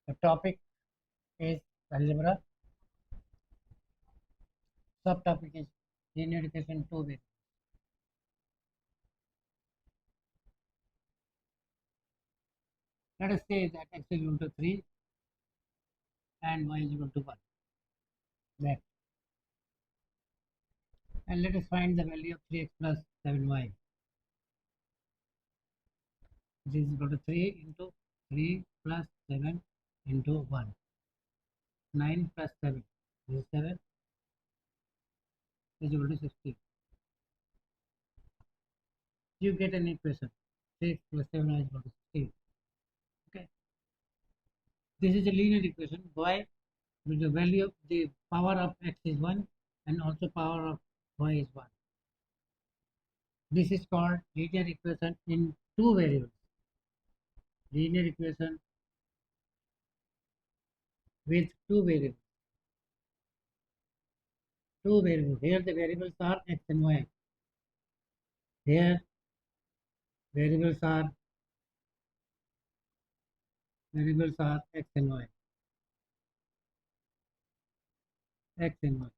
The topic is algebra. Subtopic is linear equation 2 variables. Let us say that x is equal to 3 and y is equal to 1. That. And let us find the value of 3x plus 7y. This is equal to 3 into 3 plus 7 into 1. 9 plus 7. This is 7 is equal to 16. You get an equation. 3x plus 7y is equal to 16. Okay. This is a linear equation. Why? Because the value of the power of x is 1 and also power of y is 1. This is called linear equation in two variables. Linear equation with two variables. Two variables. Here the variables are x and y. Here variables are x and y. X and y.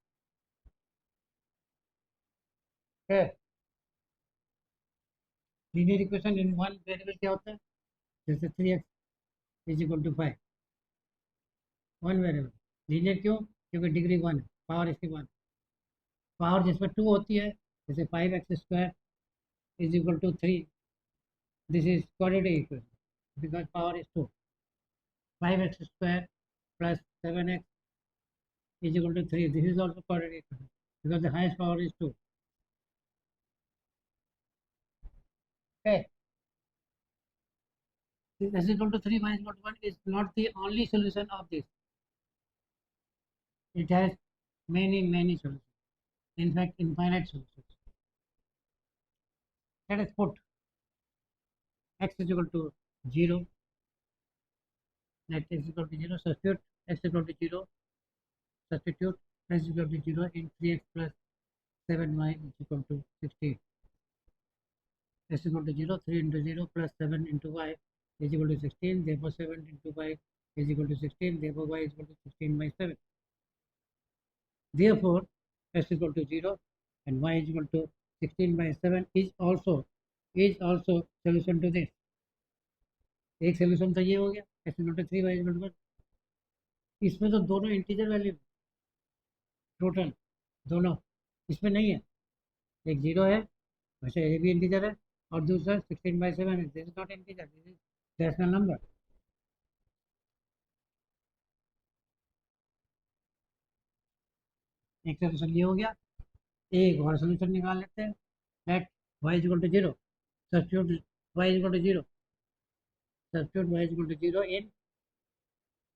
Okay. Linear equation in one variable क्या होता है? जैसे 3x is equal to 5. One variable. Linear क्यों? क्योंकि degree 1 है, power इसकी 1. Power जिसमें 2 होती है, जैसे 5x square is equal to 3. This is quadratic equation because power is 2. 5x square plus 7x is equal to 3. This is also quadratic equation because the highest power is 2. Okay. This x is equal to 3, y is equal to 1 is not the only solution of this. It has many solutions. In fact, infinite solutions. Let us put x is equal to 0. Let x is equal to 0. Substitute x is equal to 0. Substitute x is equal to 0 in 3x plus 7y is equal to 16. X is equal to 0. 3 into 0 plus 7 into y is equal to 16. Therefore, 7 into y is equal to 16. Therefore, y is equal to 16 by 7. Therefore, x is equal to 0 and y is equal to 16 by 7 is also solution to this. एक solution तो ये हो गया x is equal to 3 y is equal to 1. इसमें तो दोनों integer value total दोनों इसमें नहीं है. एक 0 है, वैसे ये भी इंटीजर है, और दूसरा 16 by 7 है. This is not integer, this is rational number. एक सोल्यूशन ये हो गया. एक और सोल्यूशन निकाल लेते हैं. Let y is equal to 0. Substitute y is equal to 0. Substitute y is equal to 0 in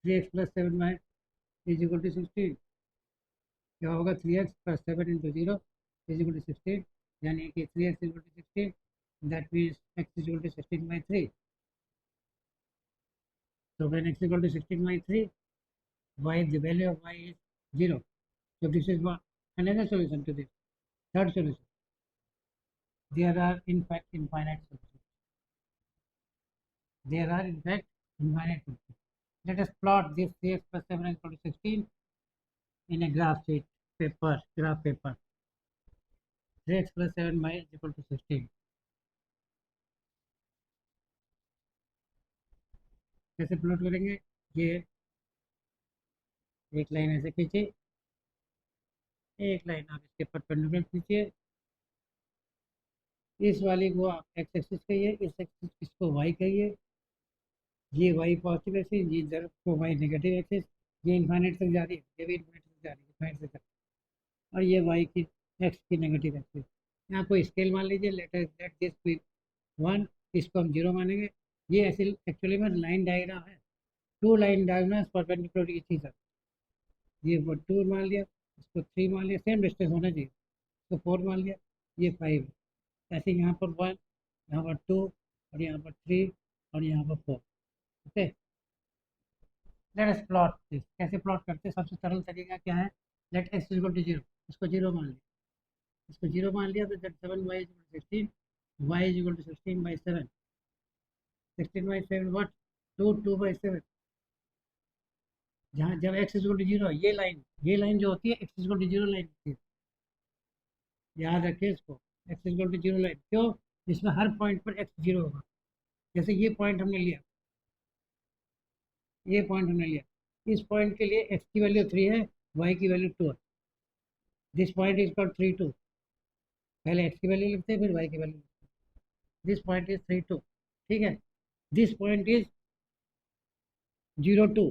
3x plus 7y is equal to 16. क्या होगा? 3x plus 7 into 0 is equal to 16. यानी कि 3x is equal to 16. That means x is equal to 16 by 3. So when x is equal to 16 by 3, y, the value of y is 0. So this is another solution to this. Third solution. There are in fact infinite solutions. There are in fact infinite solutions. Let us plot this 3x plus 7 is equal to 16 in a graph paper. 3x plus 7y is equal to 16. कैसे plot करेंगे? ये एक line ऐसे खींचिए, एक line आप इसके perpendicular खींचिए. इस वाली को आप एक्स एक्सिस कहिए, इस एक्सिस इसको वाई कहिए. ये वाई पॉजिटिव एक्सिस, ये इधर को वाई नेगेटिव एक्सिस. ये इन्फाइनाइट तक जा रही है, ये भी इन्फाइनाइट तक जा रही है, इन्फाइनाइट से तक. और ये वाई की एक्स की नेगेटिव एक्सिस. यहाँ कोई स्केल मान लीजिए. Let this be 1. इसको हम 0 मानेंगे. ये ऐसे एक्चुअली में लाइन डायग्राम है. Two line diagram perpendicular each other. ये 2 मान लिया, इसको 3 मान लिया. सेम डिस्टेंस होना चाहिए. इसको 4 मान लिया, ये 5 है. ऐसे यहाँ पर 1, यहाँ पर 2, और यहाँ पर 3, और यहाँ पर 4. Okay. Let us plot this. कैसे प्लॉट करते हैं? सबसे सरल तरीका क्या है? Let x equal to 0. इसको 0 मान लिया, इसको 0 मान लिया. तो जब 7y is equal to 16, y is equal to 16 by 7. 16 by 7 what? 2 by 7. जहाँ जब x is equal to zero, ये लाइन जो होती है x is equal to zero line होती है, याद रखिए इसको। X is equal to zero line क्यों? जिसमें हर पॉइंट पर एक्स जीरो होगा। जैसे ये पॉइंट हमने लिया, ये पॉइंट हमने लिया, इस पॉइंट के लिए एक्स की वैल्यू 3 है, वाई की वैल्यू 2 है। This point is called 3 2। पहले एक्स की वैल्यू लिखते हैं, फिर वाई की वैल्यू लिखते हैं। दिस पॉइंट इज 3 2, ठीक है। दिस पॉइंट इज 0 2,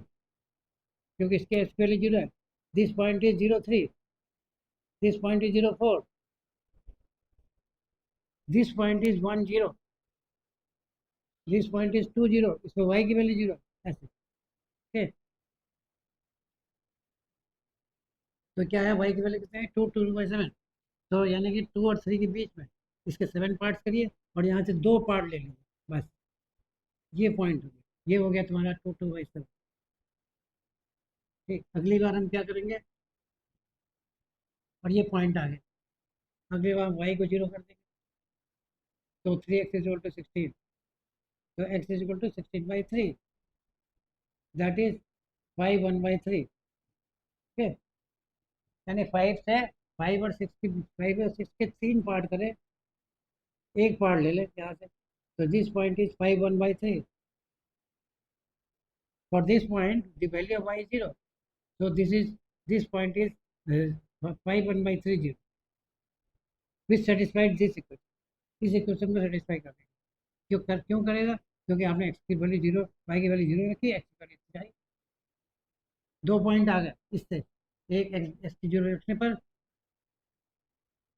क्योंकि इसके एक्स की वैल्यू 0 है। This point is 0 3, this point is 0 4, this point is 1 0, this point is 2 0, इसमें वाई की वैल्यू 0, ऐसे। ठीक है, तो क्या है, वाई की वैल्यू कितने हैं, 2 2 बाई 7। तो यानी कि 2 और 3 के बीच में इसके 7 पार्ट्स करिए और यहाँ से 2 पार्ट ले लीजिए, बस। ये पॉइंट हो गया, ये हो गया तुम्हारा 2 2 बाई 7। ठीक, अगली बार हम क्या करेंगे, और ये पॉइंट आ गया, अगली बार वाई को 0 कर देंगे। तो 3x इज इक्वल टू 16, तो x is equal to 16 by 3, that is 5 1 by 3। ठीक है, यानी 5 से 5 और 6 की, 5 और 6 के 3 पार्ट करें, एक पार्ट ले लें यहाँ से। तो this point is 5 1 by 3। For this point, the value of y is 0. So this point is 5 1 by 3 0, which satisfied this equation. इस इक्वेशन को सेटिस्फाई कर देगा। क्यों करेगा? क्योंकि आपने x की वैल्यू 0, y की वैल्यू 0 रखी, x की वैल्यू 3 आई। 2 पॉइंट आ गए इससे, एक x की 0 रखने पर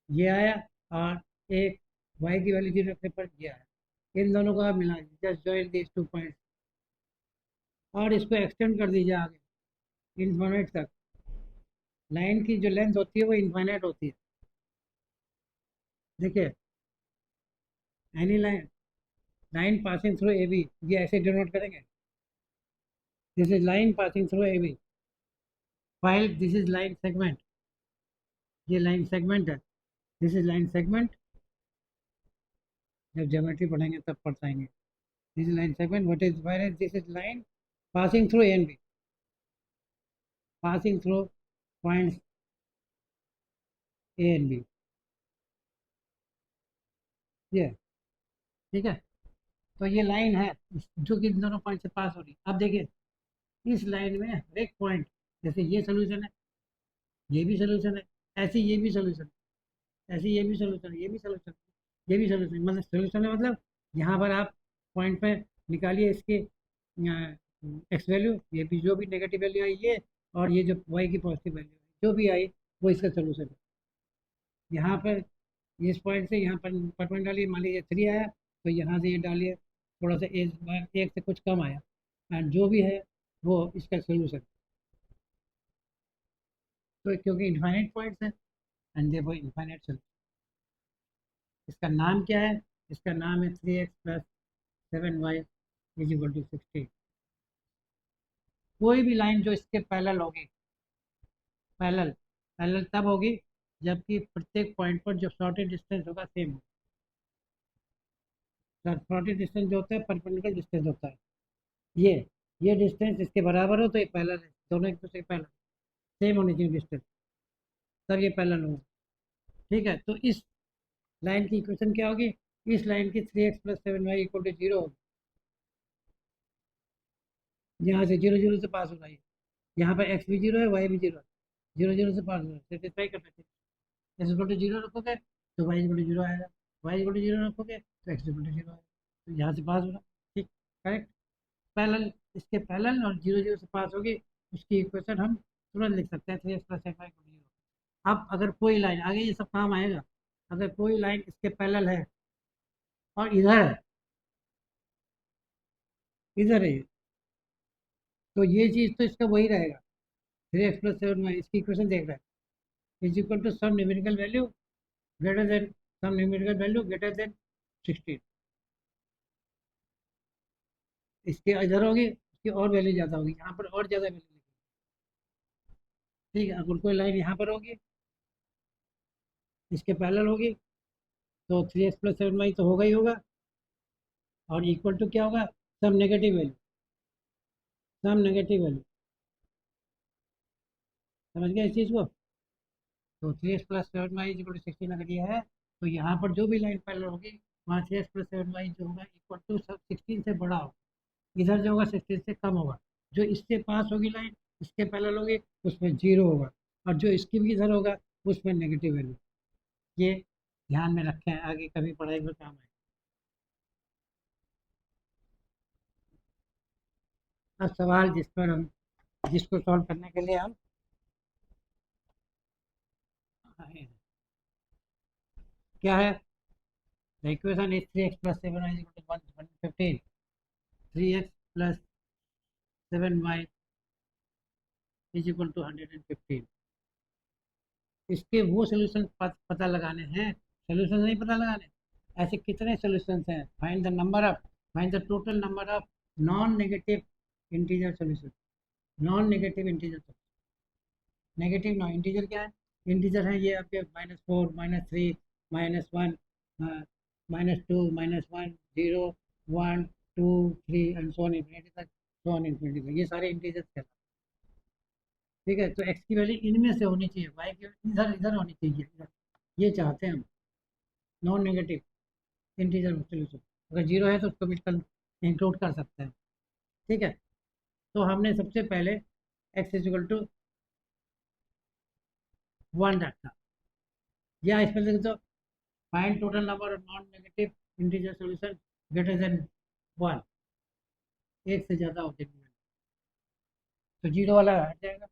ये आया, और एक y की वैल्यू 0 रखने पर ये आया। इन दोनों को आप मिला दीजिए, जस्ट जॉइन दीज 2 पॉइंट्स, और इसको एक्सटेंड कर दीजिए आगे इनफिनिट तक। लाइन की जो लेंथ होती है वो इनफाइनाइट होती है। देखिए, any line passing through A B, ये ऐसे डिनोट करेंगे, this is line passing through A B, file this is line segment, ये लाइन सेगमेंट है, दिस इज लाइन सेगमेंट। जब ज्योमेट्री पढ़ेंगे तब पढ़ पाएंगे। This is line segment, what is wire, this is line passing through A and B, passing through points A and B, ये, ठीक है। तो ये लाइन है जो कि इन दोनों पॉइंट से पास हो रही है। अब देखिए, इस लाइन में हर एक पॉइंट, जैसे ये सोल्यूशन है, ये भी सोल्यूशन है, ऐसे ये भी सोल्यूशन है, ऐसे ये भी सोल्यूशन है, ये भी सोल्यूशन है, ये भी सोल्यूशन, मतलब सोल्यूशन है, मतलब यहाँ पर आप पॉइंट पे निकालिए इसके एक्स वैल्यू, ये भी जो भी नेगेटिव वैल्यू आई ये, और ये जो वाई की पॉजिटिव वैल्यू जो भी आई, वो इसका सोल्यूशन है। यहाँ पर इस पॉइंट से यहाँ पर पॉइंट डालिए, मान लीजिए 3 आया, तो यहाँ से ये डालिए थोड़ा सा, एक से कुछ कम आया, एंड जो भी है वो इसका सोल्यूशन। तो क्योंकि इनफाइनाइट पॉइंट्स हैं, एंड देखो इनफाइनाइट सोल्यूशन। इसका नाम क्या है? इसका नाम है 3x plus 7y is equal to 16। कोई भी लाइन जो इसके पैरेलल होगी, पैरेलल पैरेलल तब होगी जबकि प्रत्येक पॉइंट पर जो शॉर्टेज डिस्टेंस होगा सेम हो। शॉर्टेज डिस्टेंस जो होता है परपेंडिकुलर डिस्टेंस होता है, ये ये डिस्टेंस इसके बराबर हो तो ये पैरेलल है, दोनों एक दूसरे के पैरेलल, सेम होनी चाहिए डिस्टेंस, तब ये पैरेलल होगा। ठीक है, तो इस लाइन की इक्वेशन क्या होगी? इस लाइन की 3x plus 7y equal to 0 होगी। यहाँ से 0 0 से पास हो रहा है, यहाँ पर x भी 0 है, y भी 0 है, 0 0 से पास हो रहा है, सेटिस्फाई करना चाहिए। x इक्वल टू 0 रखोगे तो y इक्वल टू 0 आएगा, y इक्वल टू 0 रखोगे तो x इक्वल टू 0 आएगा, तो यहाँ से पास हो रहा है। ठीक, करेक्ट। पैरेलल, इसके पैरेलल और 0 0 से पास होगी, उसकी इक्वेशन हम तुरंत लिख सकते हैं 3x plus 7y equal to 0। अब अगर कोई लाइन, आगे ये सब काम आएगा, अगर कोई लाइन इसके पैरेलल है और इधर है, इधर है, तो ये चीज़ तो इसका वही रहेगा, 3x प्लस 7y, इसकी इक्वेशन देख रहा है, is equal to some numerical value greater than, some numerical value greater than 16। इसके इधर होगी, इसकी और वैल्यू ज़्यादा होगी, यहाँ पर और ज़्यादा वैल्यू लिखी। ठीक है, अगर कोई लाइन यहाँ पर होगी, इसके पैरेलल होगी, तो 3x प्लस 7y तो होगा ही होगा, और इक्वल टू क्या होगा, some negative value, some negative value, समझ गए इस चीज़ को? तो 3x+7y = 16 अगर ये है, तो यहाँ पर जो भी लाइन पैरेलल होगी वहाँ 3x+7y जो होगा इक्वल टू 16 से बड़ा होगा, इधर जो होगा 16 से कम होगा। जो इससे पास होगी लाइन, इसके पैरेलल होगी, उसमें जीरो होगा, और जो इसकी भी इधर होगा उसमें नेगेटिव वैल्यू। ये ध्यान में रखें, आगे कभी पढ़ाई में काम आए। अब सवाल जिस पर हम जिसको सॉल्व करने के लिए हम आए हैं, क्या है? The equation is 3x+7y = 115, 3x+7y = 115। इसके वो सोल्यूशन पता लगाने हैं, सोल्यूशन नहीं पता लगाने। ऐसे कितने सोल्यूशन हैं? Find the total number of non negative integer solution. Non negative integer, negative non integer क्या है? इंटीजर है ये आपके -4, -3, -1, -2, -1, 0, 1, 2, 3 एंड सो ऑन इन्फिनिटी तक, सो ऑन इन्फिनिटी तक, ये सारे इंटीजर्स कहलाते हैं। ठीक है, तो एक्स की वैल्यू इनमें से होनी चाहिए, वाई की इधर इधर होनी चाहिए, इधर। ये चाहते हैं हम, नॉन नेगेटिव इंटीजर सोल्यूशन। अगर जीरो है तो उसको भी इंक्लूड कर सकते हैं। ठीक है, तो हमने सबसे पहले एक्स इजिकल टू 1 रखा, या इसमें लिख दो find total number of non negative integer solution greater than 1, एक से ज़्यादा होते हैं, तो जीरो वाला हट जाएगा,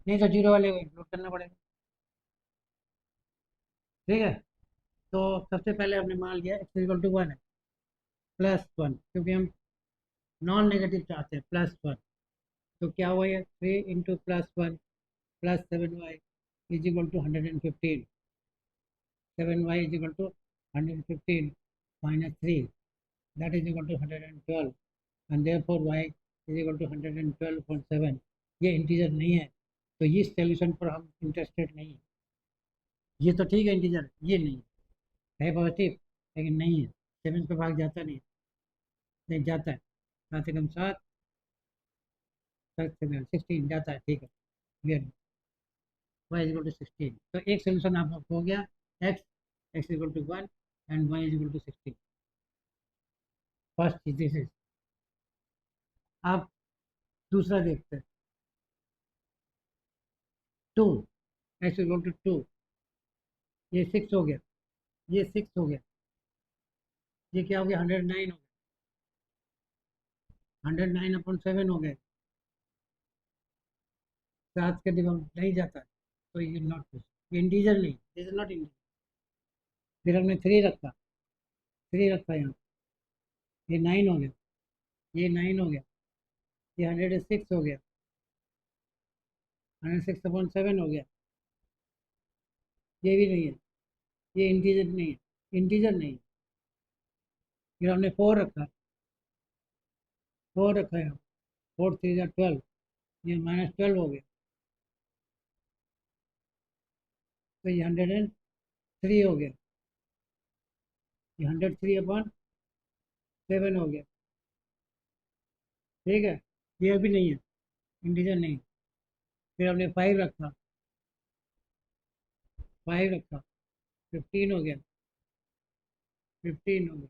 नहीं तो जीरो वाले को इंक्लूड करना पड़ेगा। ठीक है, तो सबसे पहले हमने मान लिया एक्स इक्वल टू 1 है, +1, क्योंकि हम नॉन नेगेटिव चाहते हैं, +1। तो क्या हुआ ये 3 into +1 +7y = 115, 7y = 115 -3, that is equal to 112, and therefore y is equal to 112.7। ये इंटीजर नहीं है, तो इस सॉल्यूशन पर हम इंटरेस्टेड नहीं है। ये तो ठीक है इंटीजर, ये नहीं है पॉजिटिव, लेकिन नहीं है, 7 पे भाग जाता नहीं, नहीं जाता है, कम से कम 7, 16 जाता है। ठीक है, clear, y is equal to 16। तो एक सोल्यूशन आप हो गया, x x equal to 1 and y is equal to 16। First चीज दिस इज। आप दूसरा देखते हैं, 2, x इक्वल टू 2, ये 6 हो गया, ये 6 हो गया, ये क्या हो गया? 109 हो गया, 109/7 हो गए, 7 के दिमाग नहीं जाता है, तो ये नॉट इंटीजर नहीं, दिस इज नॉट इंटीजर। फिर हमने 3 रखा, 3 रखा यहाँ, ये 9 हो गया, ये 9 हो गया, ये 106 हो गया, 106/7 हो गया, ये भी नहीं है, ये इंटीजर नहीं है, इंटीजर नहीं है। फिर हमने 4 रखा, 4 रखा यहाँ, 4 3 12, ये -12 हो गया, तो ये 103 हो गया, ये 103/7 हो गया। ठीक है, ये अभी नहीं है, इंटीजर नहीं। फिर हमने 5 रखा, 5 रखा, 15 हो गया, 15 हो गया,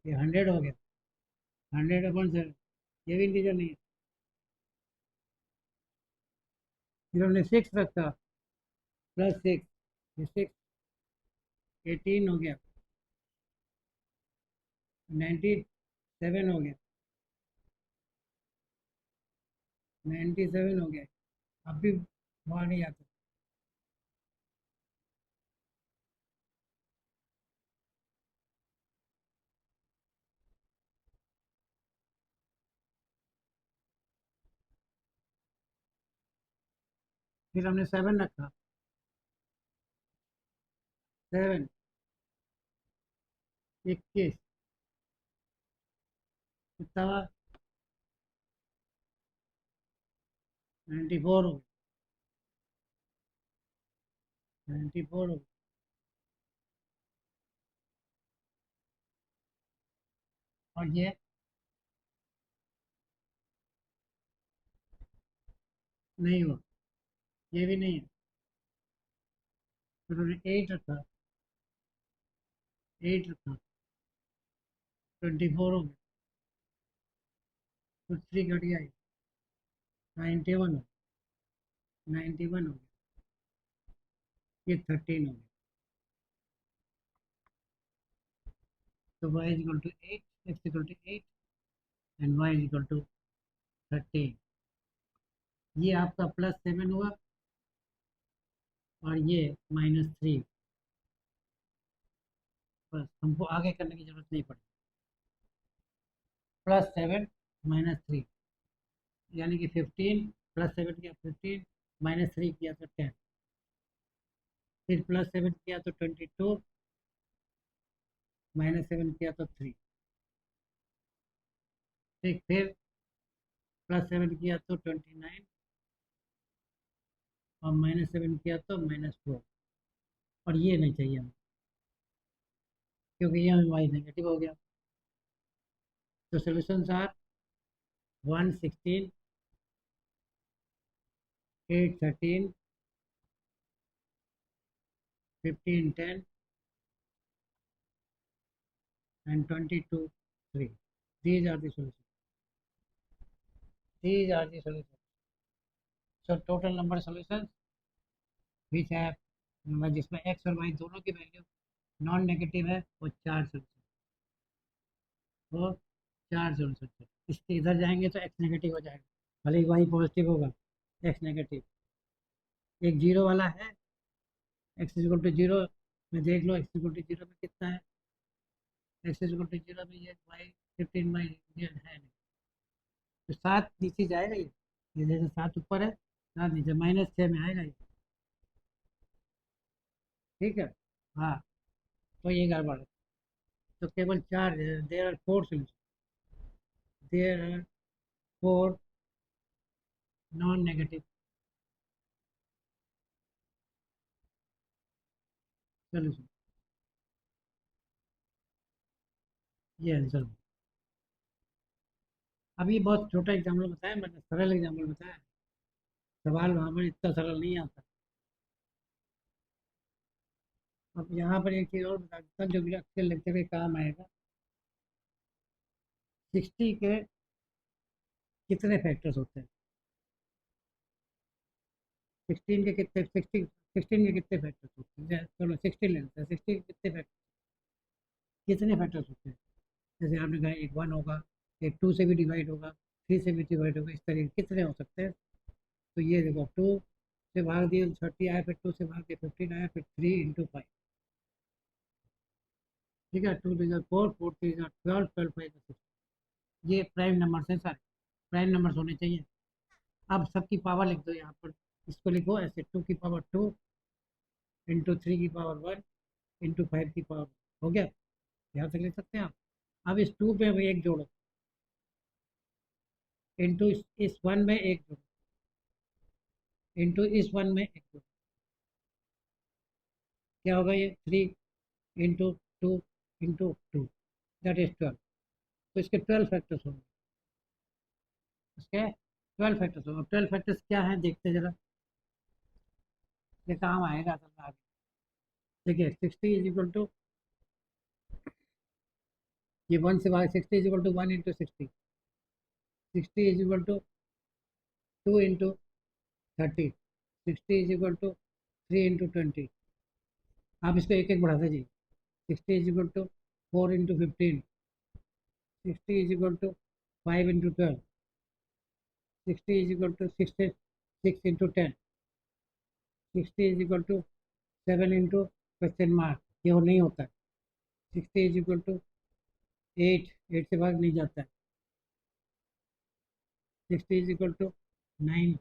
ये 100 हो गया, 100/7, ये भी इंटीजर नहीं है। फिर हमने 6 रखा, +6, ये 6, 18 हो गया, 97 हो गया, 97 हो गया, अब भी वहाँ नहीं आता। फिर हमने 7 रखा, 7, 21, कितना हुआ? 94 हो गया, 94 हो गया, और ये नहीं हुआ, ये भी नहीं है, तो उन्होंने 8 रखा, 8 रखा, 24 हो गया, तो 3 घट गया, 91 हो, 91 हो गया, ये 13 हो गया। तो y is equal to 8, x equal to 8 and y is equal to 13। ये आपका +7 हुआ और ये -3। बस हमको आगे करने की जरूरत नहीं पड़ी। +7 -3 यानी कि 15, +7 किया 15, -3 किया तो 10, फिर +7 किया तो 22, -7 किया तो 3, ठीक, फिर +7 किया तो 29 और -7 किया तो -4। और ये नहीं चाहिए हमें, क्योंकि ये हमें y नेगेटिव हो गया। तो solutions are 116, 8, 13, 15, 10 and 22, 3. These are the solutions. These are the solutions. So total number of solutions which have, जिसमें x और y दोनों की वैल्यू नॉन नेगेटिव है, वो 4 सोल्यूशन, वो 4 सोल्यूशन। इसके इधर जाएंगे तो x नेगेटिव हो जाएगा, भले ही y पॉजिटिव होगा, x नेगेटिव। एक जीरो वाला है, x इक्वल टू जीरो में देख लो, x इक्वल टू जीरो में कितना है, x इक्वल टू जीरो में ये y 15 ये है नहीं, तो 7 नीचे जाएगा, ये जैसे 7 ऊपर है, 7 नीचे, -6 में आएगा ये, ठीक है। हाँ, तो ये गड़बड़ है। तो केवल 4, there are 4 solution, there are 4 non negative solution. ये आंसर। अभी बहुत छोटा एग्जाम्पल बताया मैंने, सरल एग्जाम्पल बताया, सवाल वहाँ पर इतना सरल नहीं आता। अब यहाँ पर एक चीज़ और बता देता हूँ जो भी अक्सर लेक्चर के काम आएगा। 60 के कितने फैक्टर्स होते हैं, 16 के कितने, 16 के कितने फैक्टर्स होते हैं, चलो 16 ले लेते हैं, 16 के कितने फैक्टर, कितने फैक्टर्स होते हैं। जैसे आपने कहा एक 1 होगा, एक 2 से भी डिवाइड होगा, 3 से भी डिवाइड होगा, इस तरीके कितने हो सकते हैं। तो ये देखो, 2 से भाग दिए 30 आया, फिर 2 से भाग दिए 15 आया, फिर 3 × 5, ठीक है। 2 3 4, 4 3 12, 12 5 6। ये प्राइम नंबर हैं सारे, प्राइम नंबर्स होने चाहिए। अब सबकी पावर लिख दो यहाँ पर, इसको लिखो ऐसे, 2 की पावर 2 × 3 की पावर 1 × 5 की पावर 1, हो गया। यहाँ तक लिख सकते हैं आप। अब इस 2 पे एक जोड़ो, इंटू इस 1 में एक जोड़ो, इंटू इस 1 में एक जोड़ो, क्या होगा ये 3 × 2 × 2, दैट इज 12। तो इसके 12 फैक्टर्स होंगे, इसके 12 फैक्टर्स होंगे। 12 फैक्टर्स क्या है देखते जरा, ये काम आएगा असल में आगे। देखिए 60 इज इक्वल टू, ये 1 से भाग, 60 is equal to 1 × 60, 60 is equal to 2 × 30, 60 is equal to 3 × 20। आप इसको एक एक बढ़ाते जाइए, 60 is equal to 4 × 15, 60 is equal to 5 × 12, 60 is equal to 6 × 10, 60 is equal to 7 × question mark, ये और नहीं होता है। 60 इज इक्वल टू 8, 8 से भाग नहीं जाता है। 60 इज इक्वल टू 9,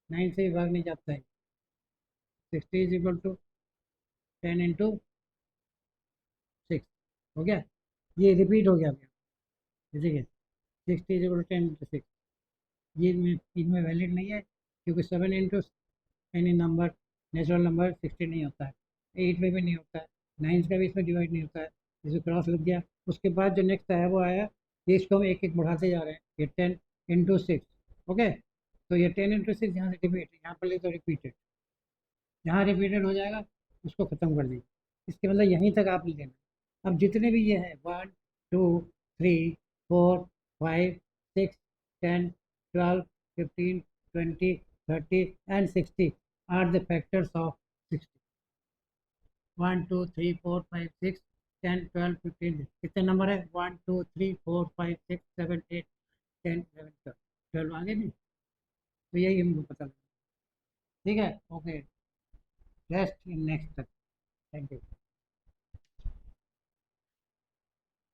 9 से भी भाग नहीं जाता है। 60 इज इक्वल टू 10 × 6, हो गया। ये रिपीट हो गया, ठीक है। 60 इज इक्वल टू 10 × 6, ये इनमें वैलिड नहीं है, क्योंकि 7 × एनी नंबर, नेचुरल नंबर 60 नहीं होता है, 8 में भी नहीं होता है, 9 का भी इसमें डिवाइड नहीं होता है, इसमें क्रॉस लग गया। उसके बाद जो नेक्स्ट आया वो आया, ये इसको हम एक एक बढ़ाते जा रहे हैं, ये 10 × 6, ओके। तो ये 10 × 6 यहाँ से रिपीट, यहाँ पर ले तो रिपीटेड, जहाँ रिपीटेड हो जाएगा उसको ख़त्म कर देंगे। इसके मतलब यहीं तक आप लेना। अब जितने भी ये है 1 2 3 4 5 6 10 12 15 20 30 and 60 are the factors of 60। 1 2 3 4 5 6 10 12 15 कितने नंबर है? 1 2 3 4 5 6 7 8 10 11 12 आगे नहीं। तो यही हमको पता लगा। ठीक है, okay, rest in next. Thank you.